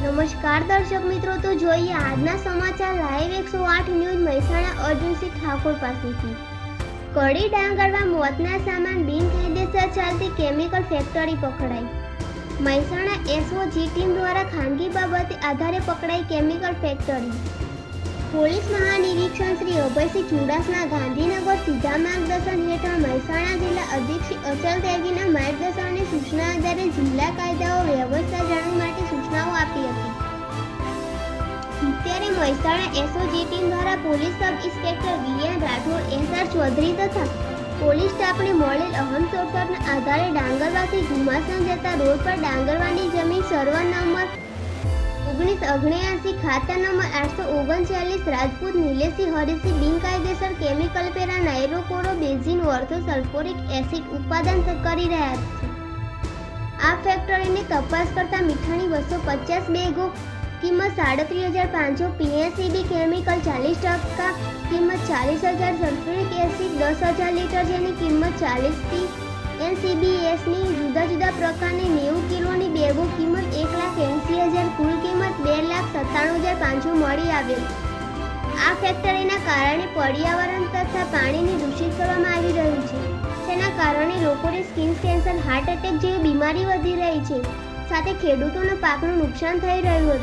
નમસ્કાર દર્શક મિત્રો, તો જોઈએ આજના સમાચાર લાઈવ 108 ન્યૂઝ મહેસાણા અર્જુનસિંહ ઠાકોર પાસેથી। કડી ડાંગરમાં મોતના સામાન બિનકાયદેસર ચાલતી કેમિકલ ફેક્ટરી પકડાઈ। મહેસાણા એસઓજી ટીમ દ્વારા ખાનગી બાબતે આધારે પકડાઈ કેમિકલ ફેક્ટરી। પોલીસ મહાનિરીક્ષક શ્રી અભયસિંહ ચુડાસમા ગાંધીનગર સીધા માર્ગદર્શન હેઠળ મહેસાણા જિલ્લા અધિક્ષક અચલ ત્યાગીના માર્ગદર્શન અને સૂચના આધારે જિલ્લા કાયદાઓ વ્યવસ્થા જાળવવા માટે સૂચનાઓ આપી હતી। ત્યારે મહેસાણા એસઓજી ટીમ દ્વારા police sub inspector VN Rathod, SR Chaudhary તથા પોલીસ સ્ટાફને મળેલ અહમ સોર્સરના આધારે ડાંગરવાથી ઘુમાસણ જતા રોડ પર ડાંગરવાની જમીન સર્વે નંબર 1979 ખાતા નંબર 839 રાજપૂત નિલેશી હરીશી બિનકાયદેસર કેમિકલ પેરા નાઇટ્રોક્લોરો બેન્ઝીન વર્થો સલ્ફ્યુરિક એસિડ ઉત્પાદન કરી રહ્યા છે। આ ફેક્ટરીની તપાસ કરતા મીઠાની 250 બેગો કિંમત 37,500, પીએસીબી કેમિકલ 40% કિંમત 40,000, સલ્ફ્યુરિક એસિડ 10,000 લીટર જેની કિંમત 40 એનસીબીએસની જુદા જુદા પ્રકારની 90 કિલોની બેગો કિંમત 1,80,000, કુલ કિંમત 2,97,500 મળી આવેલ। આ ફેક્ટરીના કારણે પર્યાવરણ તથા પાણીને દૂષિત કરવામાં આવી રહ્યું છે, જેના કારણે લોકોને સ્કિન કેન્સર, હાર્ટ એટેક જેવી બીમારી વધી રહી છે, સાથે ખેડૂતોના પાકનું નુકસાન થઈ રહ્યું હતું।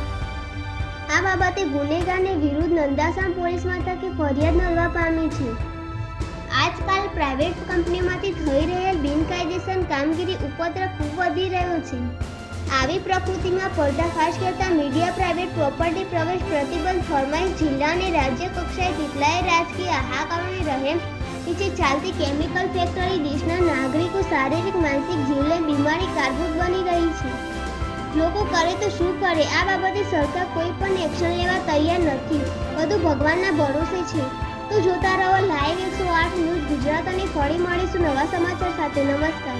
આ બાબતે ગુનેગારની વિરુદ્ધ નંદાસણ પોલીસ મથકે ફરિયાદ નોંધવા પામી છે। આજકાલ પ્રાઇવેટ કંપનીમાંથી થઈ રહેલ બિનકાયદેસર કામગીરી ઉપદ્રવ ખૂબ વધી રહ્યો છે। આવી પ્રકૃતિમાં પર્દાફાશ કરતા મીડિયા પ્રાઇવેટ પ્રોપર્ટી પ્રવેશ પ્રતિબંધ ફરમાઈ જિલ્લા અને રાજ્ય કક્ષાએ કેટલાય રાજકીય હાહાકારોને રહેમ નીચે ચાલતી કેમિકલ ફેક્ટરી દેશના નાગરિકો શારીરિક માનસિક જીવલેણ બીમારી કારણભૂત બની રહી છે। લોકો કરે તો શું કરે, આ બાબતે સરકાર કોઈ પણ એક્શન લેવા તૈયાર નથી, બધું ભગવાનના ભરોસે છે। તો જોતા રહો લાઈવ 108 ન્યૂઝ ગુજરાત અને ફરી મળીશું નવા સમાચાર સાથે। નમસ્કાર।